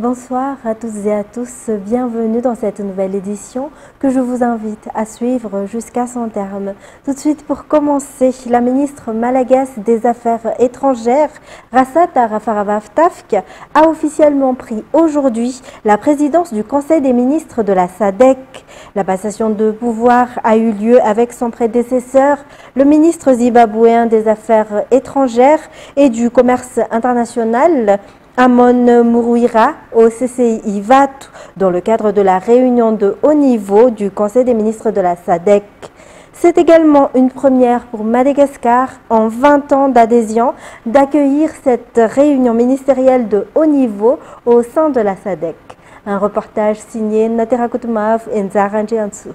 Bonsoir à toutes et à tous, bienvenue dans cette nouvelle édition que je vous invite à suivre jusqu'à son terme. Tout de suite pour commencer, la ministre malagasy des Affaires étrangères, Rassata Raffaravavtafke, a officiellement pris aujourd'hui la présidence du Conseil des ministres de la SADC. La passation de pouvoir a eu lieu avec son prédécesseur, le ministre zimbabwéen des Affaires étrangères et du Commerce international, Amon Muruira, au CCI VAT, dans le cadre de la réunion de haut niveau du Conseil des ministres de la SADC. C'est également une première pour Madagascar, en 20 ans d'adhésion, d'accueillir cette réunion ministérielle de haut niveau au sein de la SADC. Un reportage signé Natera Koutumav et Nzara Njiansu.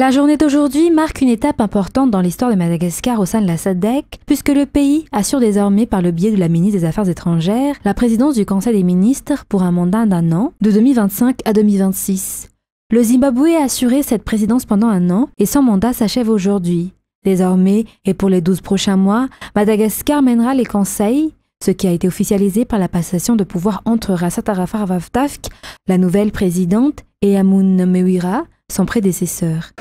La journée d'aujourd'hui marque une étape importante dans l'histoire de Madagascar au sein de la SADC, puisque le pays assure désormais par le biais de la ministre des Affaires étrangères la présidence du Conseil des ministres pour un mandat d'1 an, de 2025 à 2026. Le Zimbabwe a assuré cette présidence pendant 1 an et son mandat s'achève aujourd'hui. Désormais, et pour les 12 prochains mois, Madagascar mènera les conseils, ce qui a été officialisé par la passation de pouvoir entre Rassata Raffaravavtafke, la nouvelle présidente, et Amon Muruira, son prédécesseur.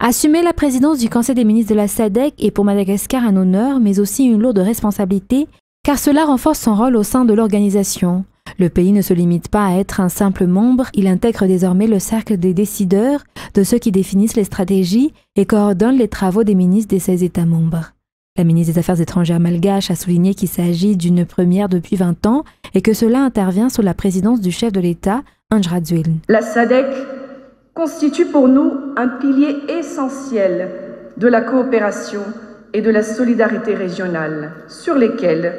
Assumer la présidence du Conseil des ministres de la SADC est pour Madagascar un honneur, mais aussi une lourde responsabilité, car cela renforce son rôle au sein de l'organisation. Le pays ne se limite pas à être un simple membre, il intègre désormais le cercle des décideurs, de ceux qui définissent les stratégies et coordonnent les travaux des ministres des 16 États membres. La ministre des Affaires étrangères malgache a souligné qu'il s'agit d'une première depuis 20 ans et que cela intervient sous la présidence du chef de l'État, Andry Rajoelina. La SADC constitue pour nous un pilier essentiel de la coopération et de la solidarité régionale, sur lesquels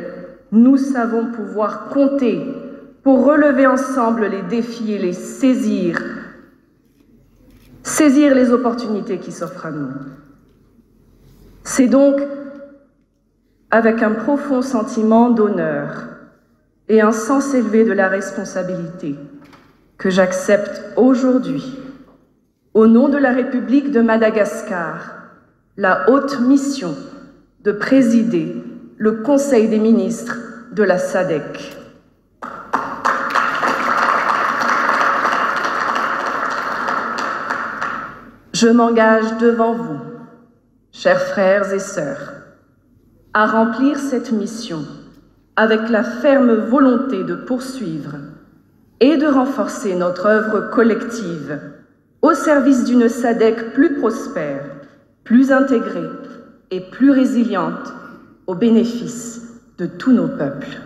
nous savons pouvoir compter pour relever ensemble les défis et les saisir les opportunités qui s'offrent à nous. C'est donc avec un profond sentiment d'honneur et un sens élevé de la responsabilité que j'accepte aujourd'hui, au nom de la République de Madagascar, la haute mission de présider le Conseil des ministres de la SADC. Je m'engage devant vous, chers frères et sœurs, à remplir cette mission avec la ferme volonté de poursuivre et de renforcer notre œuvre collective au service d'une SADC plus prospère, plus intégrée et plus résiliente au bénéfice de tous nos peuples.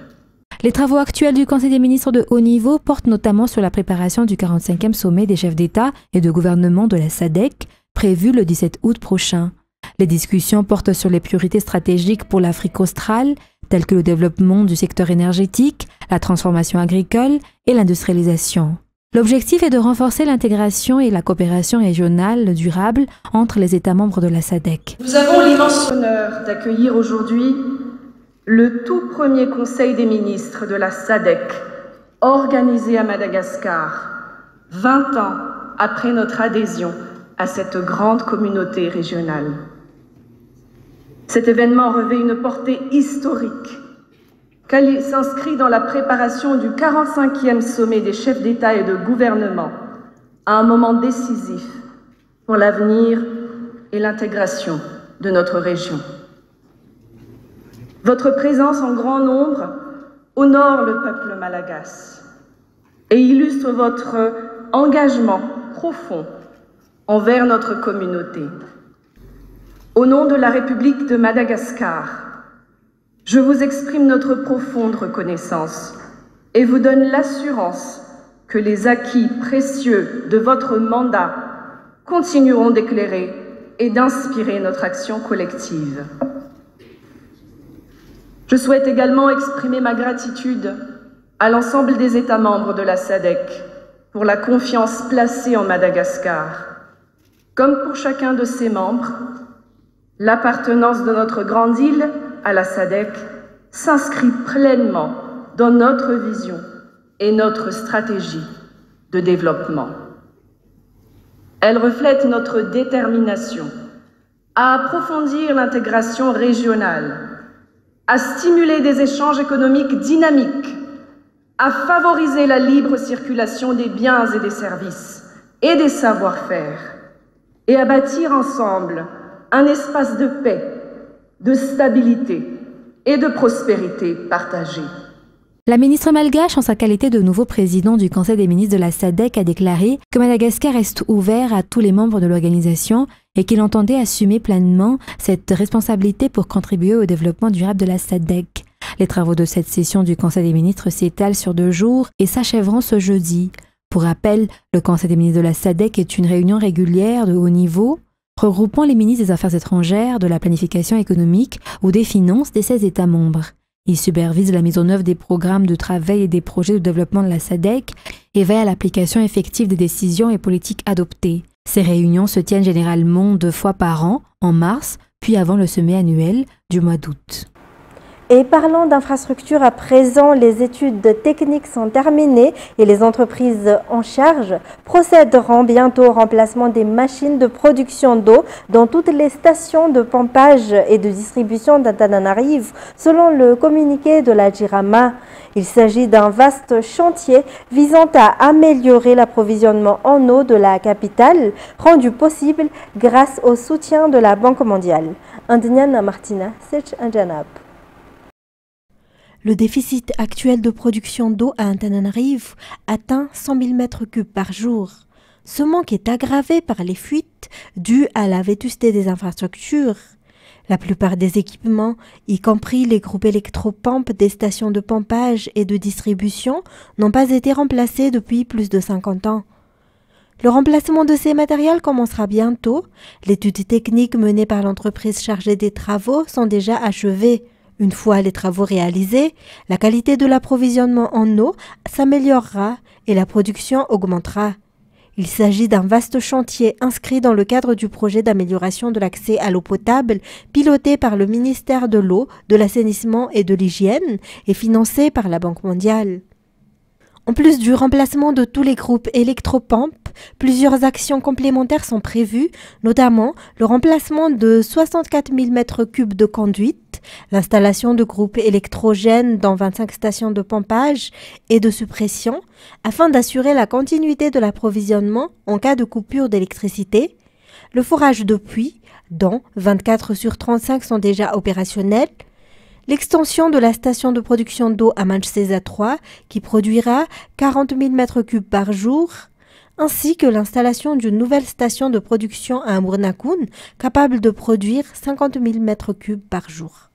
Les travaux actuels du Conseil des ministres de haut niveau portent notamment sur la préparation du 45e sommet des chefs d'État et de gouvernement de la SADC, prévu le 17 août prochain. Les discussions portent sur les priorités stratégiques pour l'Afrique australe, telles que le développement du secteur énergétique, la transformation agricole et l'industrialisation. L'objectif est de renforcer l'intégration et la coopération régionale durable entre les États membres de la SADC. Nous avons l'immense honneur d'accueillir aujourd'hui le tout premier Conseil des ministres de la SADC, organisé à Madagascar, 20 ans après notre adhésion à cette grande communauté régionale. Cet événement revêt une portée historique, car il s'inscrit dans la préparation du 45e sommet des chefs d'État et de gouvernement, à un moment décisif pour l'avenir et l'intégration de notre région. Votre présence en grand nombre honore le peuple malagasy et illustre votre engagement profond envers notre communauté. Au nom de la République de Madagascar, je vous exprime notre profonde reconnaissance et vous donne l'assurance que les acquis précieux de votre mandat continueront d'éclairer et d'inspirer notre action collective. Je souhaite également exprimer ma gratitude à l'ensemble des États membres de la SADC pour la confiance placée en Madagascar. Comme pour chacun de ses membres, l'appartenance de notre grande île à la SADC s'inscrit pleinement dans notre vision et notre stratégie de développement. Elle reflète notre détermination à approfondir l'intégration régionale, à stimuler des échanges économiques dynamiques, à favoriser la libre circulation des biens et des services et des savoir-faire, et à bâtir ensemble un espace de paix, de stabilité et de prospérité partagée. La ministre malgache, en sa qualité de nouveau président du Conseil des ministres de la SADC, a déclaré que Madagascar reste ouvert à tous les membres de l'organisation et qu'il entendait assumer pleinement cette responsabilité pour contribuer au développement durable de la SADC. Les travaux de cette session du Conseil des ministres s'étalent sur 2 jours et s'achèveront ce jeudi. Pour rappel, le Conseil des ministres de la SADC est une réunion régulière de haut niveau regroupant les ministres des Affaires étrangères, de la planification économique ou des finances des 16 États membres. Il supervise la mise en œuvre des programmes de travail et des projets de développement de la SADC et veille à l'application effective des décisions et politiques adoptées. Ces réunions se tiennent généralement 2 fois par an, en mars, puis avant le sommet annuel du mois d'août. Et parlant d'infrastructures à présent, les études techniques sont terminées et les entreprises en charge procéderont bientôt au remplacement des machines de production d'eau dans toutes les stations de pompage et de distribution d'Antananarivo, selon le communiqué de la JIRAMA. Il s'agit d'un vaste chantier visant à améliorer l'approvisionnement en eau de la capitale, rendu possible grâce au soutien de la Banque mondiale. Andiniana Martina, Sech Anjanab. Le déficit actuel de production d'eau à Antananarivo atteint 100 000 m3 par jour. Ce manque est aggravé par les fuites dues à la vétusté des infrastructures. La plupart des équipements, y compris les groupes électropompes des stations de pompage et de distribution, n'ont pas été remplacés depuis plus de 50 ans. Le remplacement de ces matériels commencera bientôt. Les études techniques menées par l'entreprise chargée des travaux sont déjà achevées. Une fois les travaux réalisés, la qualité de l'approvisionnement en eau s'améliorera et la production augmentera. Il s'agit d'un vaste chantier inscrit dans le cadre du projet d'amélioration de l'accès à l'eau potable piloté par le ministère de l'Eau, de l'Assainissement et de l'Hygiène et financé par la Banque mondiale. En plus du remplacement de tous les groupes électropompes, plusieurs actions complémentaires sont prévues, notamment le remplacement de 64 000 m3 de conduites, l'installation de groupes électrogènes dans 25 stations de pompage et de suppression, afin d'assurer la continuité de l'approvisionnement en cas de coupure d'électricité, le forage de puits, dont 24 sur 35 sont déjà opérationnels, l'extension de la station de production d'eau à Manchester 3 qui produira 40 000 m3 par jour, ainsi que l'installation d'une nouvelle station de production à Amurnakun capable de produire 50 000 m3 par jour.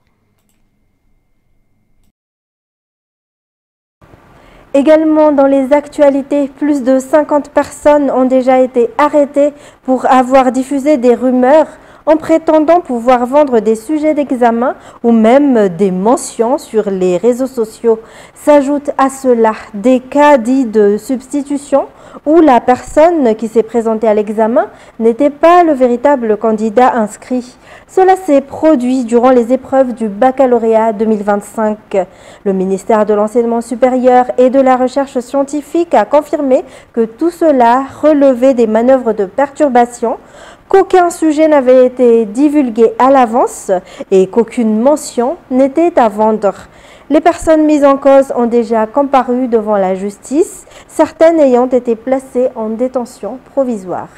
Également dans les actualités, plus de 50 personnes ont déjà été arrêtées pour avoir diffusé des rumeurs en prétendant pouvoir vendre des sujets d'examen ou même des mentions sur les réseaux sociaux. S'ajoutent à cela des cas dits de substitution où la personne qui s'est présentée à l'examen n'était pas le véritable candidat inscrit. Cela s'est produit durant les épreuves du baccalauréat 2025. Le ministère de l'Enseignement supérieur et de la Recherche scientifique a confirmé que tout cela relevait des manœuvres de perturbation, qu'aucun sujet n'avait été divulgué à l'avance et qu'aucune mention n'était à vendre. Les personnes mises en cause ont déjà comparu devant la justice, certaines ayant été placées en détention provisoire.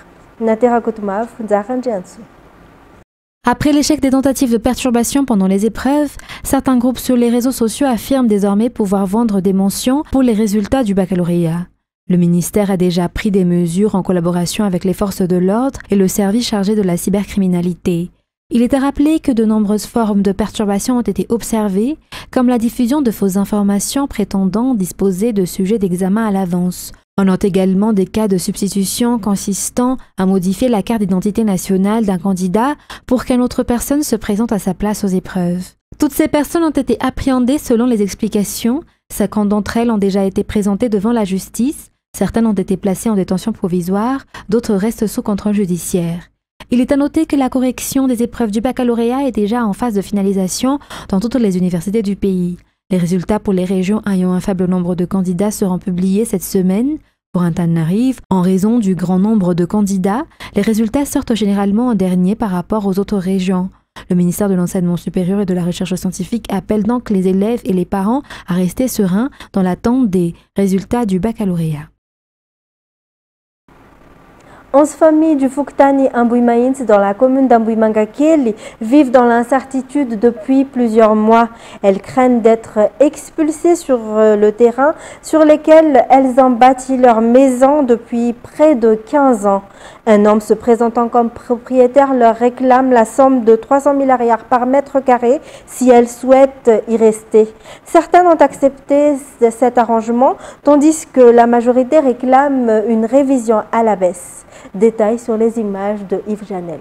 Après l'échec des tentatives de perturbation pendant les épreuves, certains groupes sur les réseaux sociaux affirment désormais pouvoir vendre des mentions pour les résultats du baccalauréat. Le ministère a déjà pris des mesures en collaboration avec les forces de l'ordre et le service chargé de la cybercriminalité. Il était rappelé que de nombreuses formes de perturbation ont été observées, comme la diffusion de fausses informations prétendant disposer de sujets d'examen à l'avance. On note également des cas de substitution consistant à modifier la carte d'identité nationale d'un candidat pour qu'une autre personne se présente à sa place aux épreuves. Toutes ces personnes ont été appréhendées selon les explications. 50 d'entre elles ont déjà été présentées devant la justice. Certaines ont été placées en détention provisoire, d'autres restent sous contrôle judiciaire. Il est à noter que la correction des épreuves du baccalauréat est déjà en phase de finalisation dans toutes les universités du pays. Les résultats pour les régions ayant un faible nombre de candidats seront publiés cette semaine. Pour Antananarive, en raison du grand nombre de candidats, les résultats sortent généralement en dernier par rapport aux autres régions. Le ministère de l'Enseignement supérieur et de la Recherche scientifique appelle donc les élèves et les parents à rester sereins dans l'attente des résultats du baccalauréat. 11 familles du Fuktani Ambuimaïns dans la commune d'Ambuimangakeli vivent dans l'incertitude depuis plusieurs mois. Elles craignent d'être expulsées sur le terrain sur lequel elles ont bâti leur maison depuis près de 15 ans. Un homme se présentant comme propriétaire leur réclame la somme de 300 000 ariars par mètre carré si elles souhaitent y rester. Certains ont accepté cet arrangement, tandis que la majorité réclame une révision à la baisse. Détails sur les images de Yves Janel.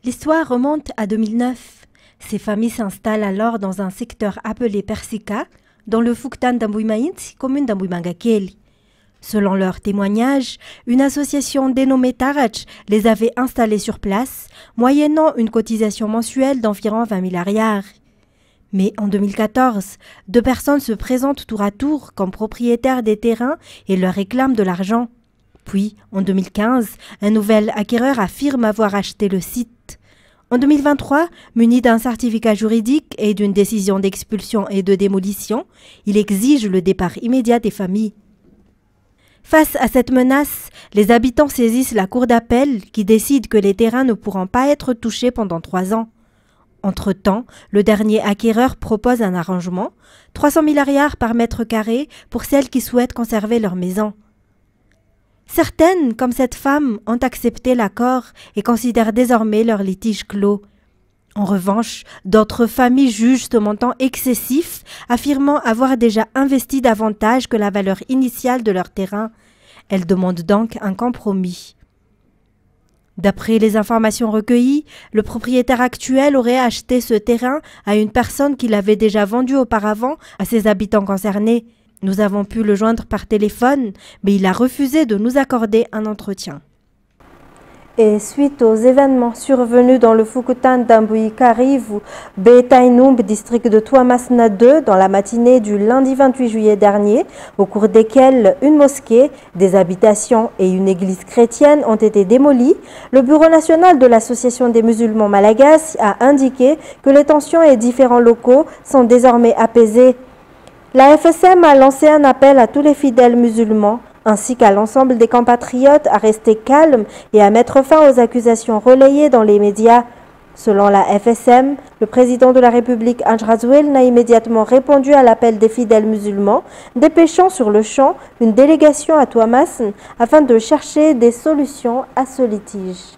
L'histoire remonte à 2009. Ces familles s'installent alors dans un secteur appelé Persika, dans le Fuktan d'Ambuimaïns, commune d'Ambuimangakeli. Selon leurs témoignages, une association dénommée Tarach les avait installés sur place, moyennant une cotisation mensuelle d'environ 20 000 ariars. Mais en 2014, 2 personnes se présentent tour à tour comme propriétaires des terrains et leur réclament de l'argent. Puis, en 2015, un nouvel acquéreur affirme avoir acheté le site. En 2023, muni d'un certificat juridique et d'une décision d'expulsion et de démolition, il exige le départ immédiat des familles. Face à cette menace, les habitants saisissent la cour d'appel qui décide que les terrains ne pourront pas être touchés pendant 3 ans. Entre-temps, le dernier acquéreur propose un arrangement, 300 000 ariars par mètre carré pour celles qui souhaitent conserver leur maison. Certaines, comme cette femme, ont accepté l'accord et considèrent désormais leur litige clos. En revanche, d'autres familles jugent ce montant excessif, affirmant avoir déjà investi davantage que la valeur initiale de leur terrain. Elles demandent donc un compromis. D'après les informations recueillies, le propriétaire actuel aurait acheté ce terrain à une personne qui l'avait déjà vendu auparavant à ses habitants concernés. Nous avons pu le joindre par téléphone, mais il a refusé de nous accorder un entretien. Et suite aux événements survenus dans le Fukutan d'Ambuikarivu, Betainumb, district de Tuamasna 2, dans la matinée du lundi 28 juillet dernier, au cours desquels une mosquée, des habitations et une église chrétienne ont été démolies, le Bureau national de l'Association des musulmans malagasy a indiqué que les tensions et différents locaux sont désormais apaisés. La FSM a lancé un appel à tous les fidèles musulmans ainsi qu'à l'ensemble des compatriotes à rester calmes et à mettre fin aux accusations relayées dans les médias. Selon la FSM, le président de la République, Anj Razouel, n'a immédiatement répondu à l'appel des fidèles musulmans, dépêchant sur le champ une délégation à Tuamasn afin de chercher des solutions à ce litige.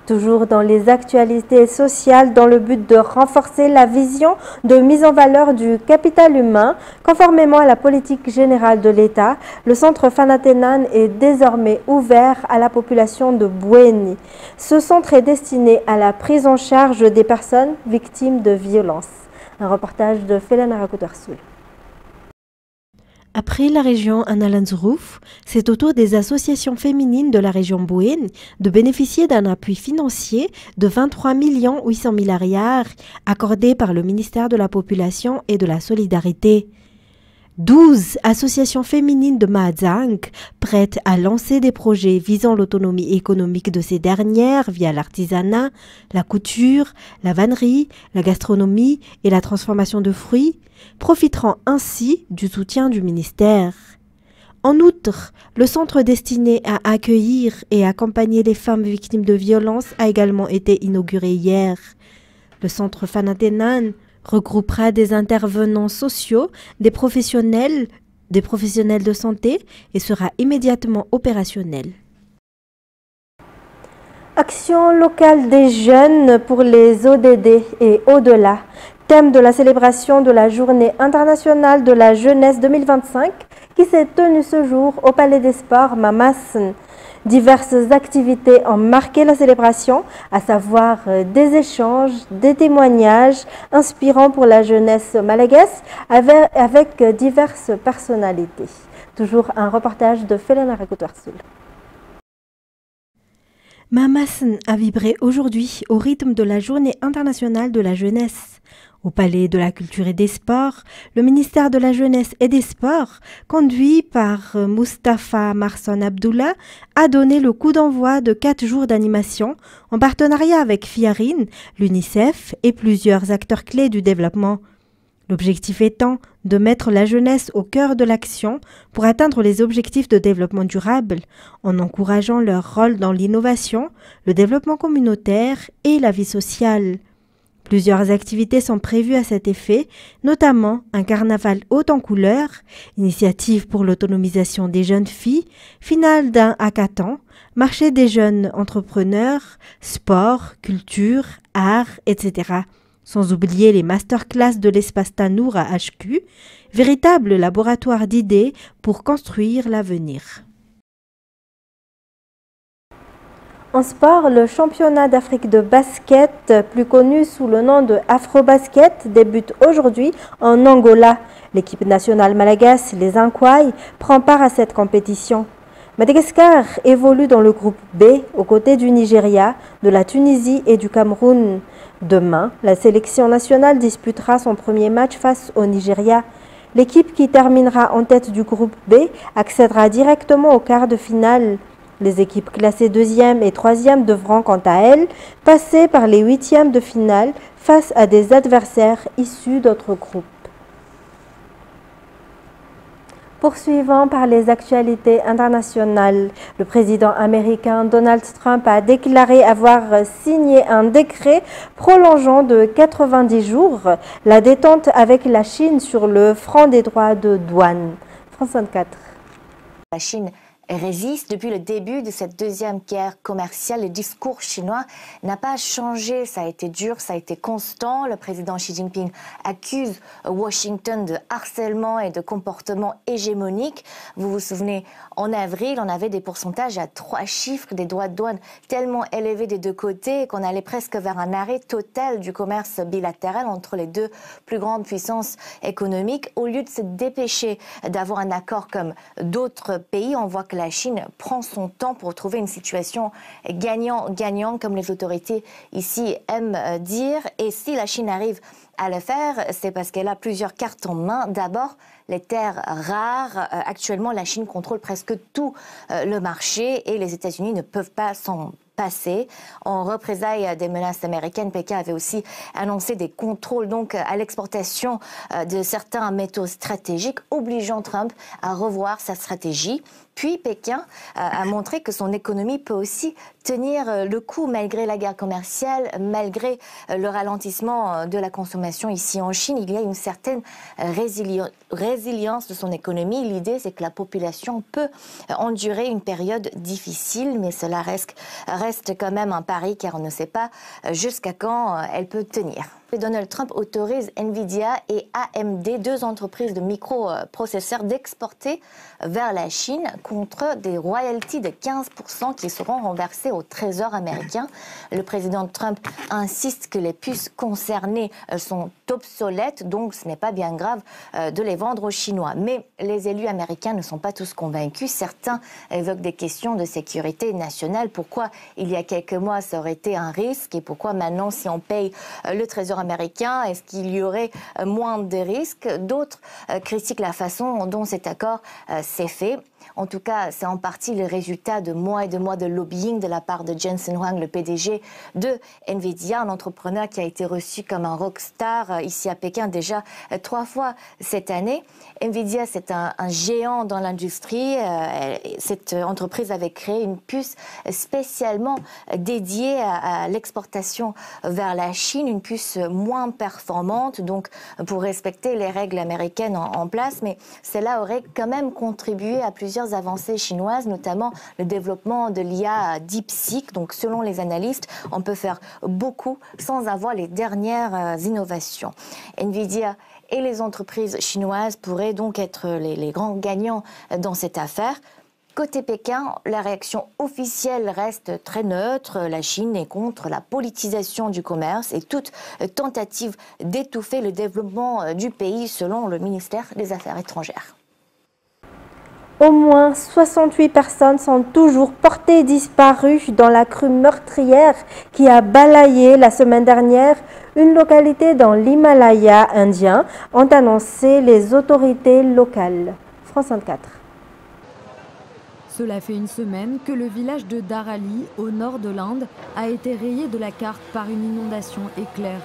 Toujours dans les actualités sociales, dans le but de renforcer la vision de mise en valeur du capital humain, conformément à la politique générale de l'État, le centre Fanatenan est désormais ouvert à la population de Bouéni. Ce centre est destiné à la prise en charge des personnes victimes de violences. Un reportage de Felana Rakoutarsoul. Après la région Analanzrouf, c'est au tour des associations féminines de la région Bouéni de bénéficier d'un appui financier de 23 800 000 ariars accordé par le ministère de la Population et de la Solidarité. 12 associations féminines de Mahazang prêtes à lancer des projets visant l'autonomie économique de ces dernières via l'artisanat, la couture, la vannerie, la gastronomie et la transformation de fruits, profiteront ainsi du soutien du ministère. En outre, le centre destiné à accueillir et accompagner les femmes victimes de violences a également été inauguré hier. Le centre Fanatenan regroupera des intervenants sociaux, des professionnels de santé et sera immédiatement opérationnel. Action locale des jeunes pour les ODD et au-delà. Thème de la célébration de la Journée internationale de la jeunesse 2025 qui s'est tenue ce jour au Palais des Sports Mamassen. Diverses activités ont marqué la célébration, à savoir des échanges, des témoignages inspirants pour la jeunesse malagasy avec diverses personnalités. Toujours un reportage de Felena Rakotwarsul. Mamassen a vibré aujourd'hui au rythme de la Journée internationale de la jeunesse. Au Palais de la Culture et des Sports, le ministère de la Jeunesse et des Sports, conduit par Mustafa Marson Abdullah, a donné le coup d'envoi de 4 jours d'animation en partenariat avec FIARIN, l'UNICEF et plusieurs acteurs clés du développement. L'objectif étant de mettre la jeunesse au cœur de l'action pour atteindre les objectifs de développement durable, en encourageant leur rôle dans l'innovation, le développement communautaire et la vie sociale. Plusieurs activités sont prévues à cet effet, notamment un carnaval haut en couleurs, initiative pour l'autonomisation des jeunes filles, finale d'un hackathon, marché des jeunes entrepreneurs, sport, culture, art, etc. Sans oublier les masterclass de l'espace Tanour à HQ, véritable laboratoire d'idées pour construire l'avenir. En sport, le championnat d'Afrique de basket, plus connu sous le nom de Afrobasket, débute aujourd'hui en Angola. L'équipe nationale malagasy, les Inkwai, prend part à cette compétition. Madagascar évolue dans le groupe B, aux côtés du Nigeria, de la Tunisie et du Cameroun. Demain, la sélection nationale disputera son premier match face au Nigeria. L'équipe qui terminera en tête du groupe B accédera directement au quart de finale. Les équipes classées 2e et 3e devront quant à elles passer par les 8e de finale face à des adversaires issus d'autres groupes. Poursuivant par les actualités internationales, le président américain Donald Trump a déclaré avoir signé un décret prolongeant de 90 jours la détente avec la Chine sur le front des droits de douane. France 24. La Chine résiste depuis le début de cette deuxième guerre commerciale. Le discours chinois n'a pas changé, ça a été dur, ça a été constant. Le président Xi Jinping accuse Washington de harcèlement et de comportement hégémonique. Vous vous souvenez, en avril, on avait des pourcentages à 3 chiffres des droits de douane tellement élevés des deux côtés qu'on allait presque vers un arrêt total du commerce bilatéral entre les deux plus grandes puissances économiques. Au lieu de se dépêcher d'avoir un accord comme d'autres pays, on voit que la Chine prend son temps pour trouver une situation gagnant-gagnant, comme les autorités ici aiment dire. Et si la Chine arrive à le faire, c'est parce qu'elle a plusieurs cartes en main. D'abord, les terres rares. Actuellement, la Chine contrôle presque tout le marché et les États-Unis ne peuvent pas s'en passer. En représailles des menaces américaines, Pékin avait aussi annoncé des contrôles donc à l'exportation de certains métaux stratégiques, obligeant Trump à revoir sa stratégie. Puis Pékin a montré que son économie peut aussi tenir le coup malgré la guerre commerciale, malgré le ralentissement de la consommation ici en Chine. Il y a une certaine résilience de son économie. L'idée, c'est que la population peut endurer une période difficile, mais cela reste quand même un pari car on ne sait pas jusqu'à quand elle peut tenir. Donald Trump autorise Nvidia et AMD, deux entreprises de microprocesseurs, d'exporter vers la Chine contre des royalties de 15% qui seront renversées au Trésor américain. Le président Trump insiste que les puces concernées sont obsolètes, donc ce n'est pas bien grave de les vendre aux Chinois. Mais les élus américains ne sont pas tous convaincus. Certains évoquent des questions de sécurité nationale. Pourquoi il y a quelques mois ça aurait été un risque et pourquoi maintenant si on paye le Trésor américain, est-ce qu'il y aurait moins de risques? D'autres critiquent la façon dont cet accord s'est fait. En tout cas, c'est en partie le résultat de mois et de mois de lobbying de la part de Jensen Huang, le PDG de Nvidia, un entrepreneur qui a été reçu comme un rockstar ici à Pékin déjà 3 fois cette année. Nvidia, c'est un géant dans l'industrie. Cette entreprise avait créé une puce spécialement dédiée à l'exportation vers la Chine, une puce moins performante, donc pour respecter les règles américaines en place. Mais cela aurait quand même contribué à plusieurs avancées chinoises, notamment le développement de l'IA DeepSeek. Donc, selon les analystes, on peut faire beaucoup sans avoir les dernières innovations. Nvidia et les entreprises chinoises pourraient donc être les grands gagnants dans cette affaire. Côté Pékin, la réaction officielle reste très neutre. La Chine est contre la politisation du commerce et toute tentative d'étouffer le développement du pays, selon le ministère des Affaires étrangères. Au moins 68 personnes sont toujours portées disparues dans la crue meurtrière qui a balayé la semaine dernière une localité dans l'Himalaya indien, ont annoncé les autorités locales. France 24. Cela fait une semaine que le village de Darali, au nord de l'Inde, a été rayé de la carte par une inondation éclair.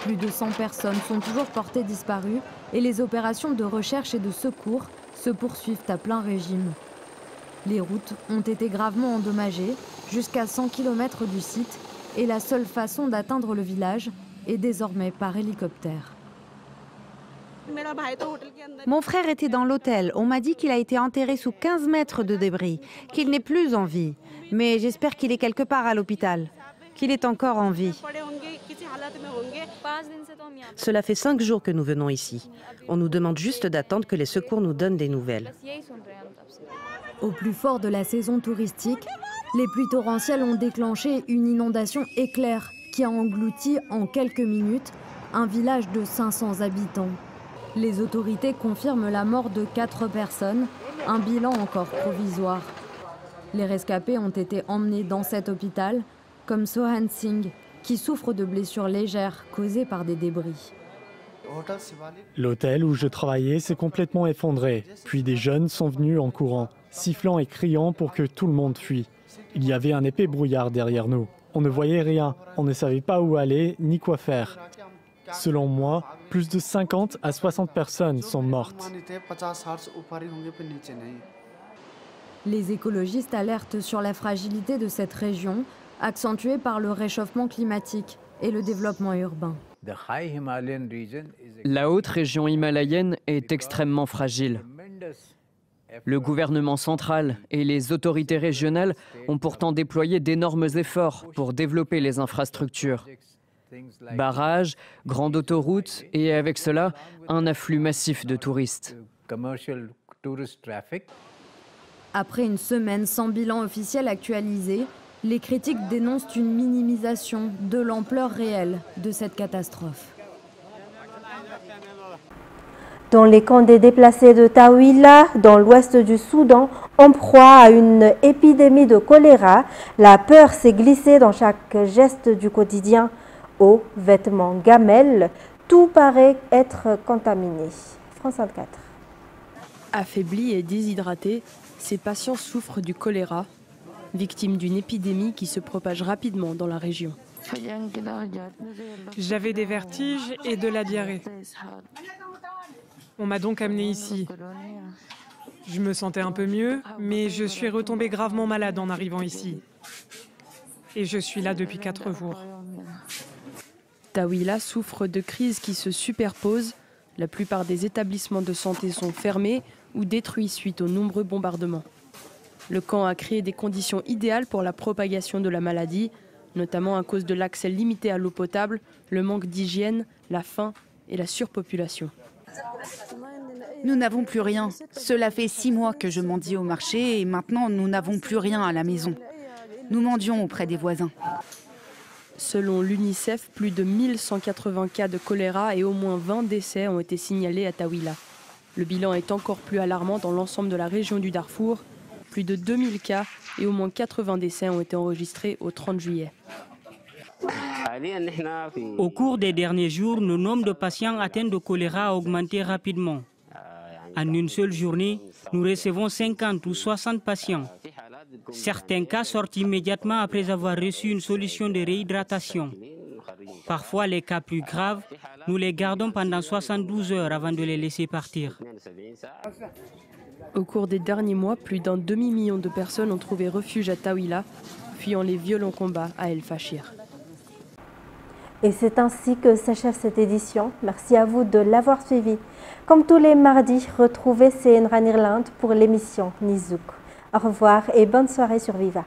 Plus de 100 personnes sont toujours portées disparues et les opérations de recherche et de secours se poursuivent à plein régime. Les routes ont été gravement endommagées, jusqu'à 100 km du site, et la seule façon d'atteindre le village est désormais par hélicoptère. Mon frère était dans l'hôtel. On m'a dit qu'il a été enterré sous 15 mètres de débris, qu'il n'est plus en vie. Mais j'espère qu'il est quelque part à l'hôpital, qu'il est encore en vie. Cela fait 5 jours que nous venons ici. On nous demande juste d'attendre que les secours nous donnent des nouvelles. Au plus fort de la saison touristique, les pluies torrentielles ont déclenché une inondation éclair qui a englouti en quelques minutes un village de 500 habitants. Les autorités confirment la mort de 4 personnes, un bilan encore provisoire. Les rescapés ont été emmenés dans cet hôpital, comme Sohan Singh, qui souffre de blessures légères causées par des débris. L'hôtel où je travaillais s'est complètement effondré, puis des jeunes sont venus en courant, sifflant et criant pour que tout le monde fuit. Il y avait un épais brouillard derrière nous. On ne voyait rien, on ne savait pas où aller ni quoi faire. Selon moi, plus de 50 à 60 personnes sont mortes. Les écologistes alertent sur la fragilité de cette région, accentuée par le réchauffement climatique et le développement urbain. La haute région himalayenne est extrêmement fragile. Le gouvernement central et les autorités régionales ont pourtant déployé d'énormes efforts pour développer les infrastructures. Barrages, grandes autoroutes et avec cela, un afflux massif de touristes. Après une semaine sans bilan officiel actualisé, les critiques dénoncent une minimisation de l'ampleur réelle de cette catastrophe. Dans les camps des déplacés de Taouila, dans l'ouest du Soudan, en proie à une épidémie de choléra, la peur s'est glissée dans chaque geste du quotidien. Eau, vêtements, gamelles, tout paraît être contaminé. France 24. Affaiblis et déshydratés, ces patients souffrent du choléra, victimes d'une épidémie qui se propage rapidement dans la région. J'avais des vertiges et de la diarrhée. On m'a donc amené ici. Je me sentais un peu mieux, mais je suis retombée gravement malade en arrivant ici. Et je suis là depuis 4 jours. Taouila souffre de crises qui se superposent. La plupart des établissements de santé sont fermés ou détruits suite aux nombreux bombardements. Le camp a créé des conditions idéales pour la propagation de la maladie, notamment à cause de l'accès limité à l'eau potable, le manque d'hygiène, la faim et la surpopulation. Nous n'avons plus rien. Cela fait 6 mois que je mendie au marché et maintenant nous n'avons plus rien à la maison. Nous mendions auprès des voisins. Selon l'UNICEF, plus de 1180 cas de choléra et au moins 20 décès ont été signalés à Taouila. Le bilan est encore plus alarmant dans l'ensemble de la région du Darfour. Plus de 2000 cas et au moins 80 décès ont été enregistrés au 30 juillet. Au cours des derniers jours, le nombre de patients atteints de choléra a augmenté rapidement. En une seule journée, nous recevons 50 ou 60 patients. Certains cas sortent immédiatement après avoir reçu une solution de réhydratation. Parfois, les cas plus graves, nous les gardons pendant 72 heures avant de les laisser partir. Au cours des derniers mois, plus d'un demi-million de personnes ont trouvé refuge à Taouila, fuyant les violents combats à El Fachir. Et c'est ainsi que s'achève cette édition. Merci à vous de l'avoir suivi. Comme tous les mardis, retrouvez CNRA Irlande pour l'émission Nizouk. Au revoir et bonne soirée sur Viva.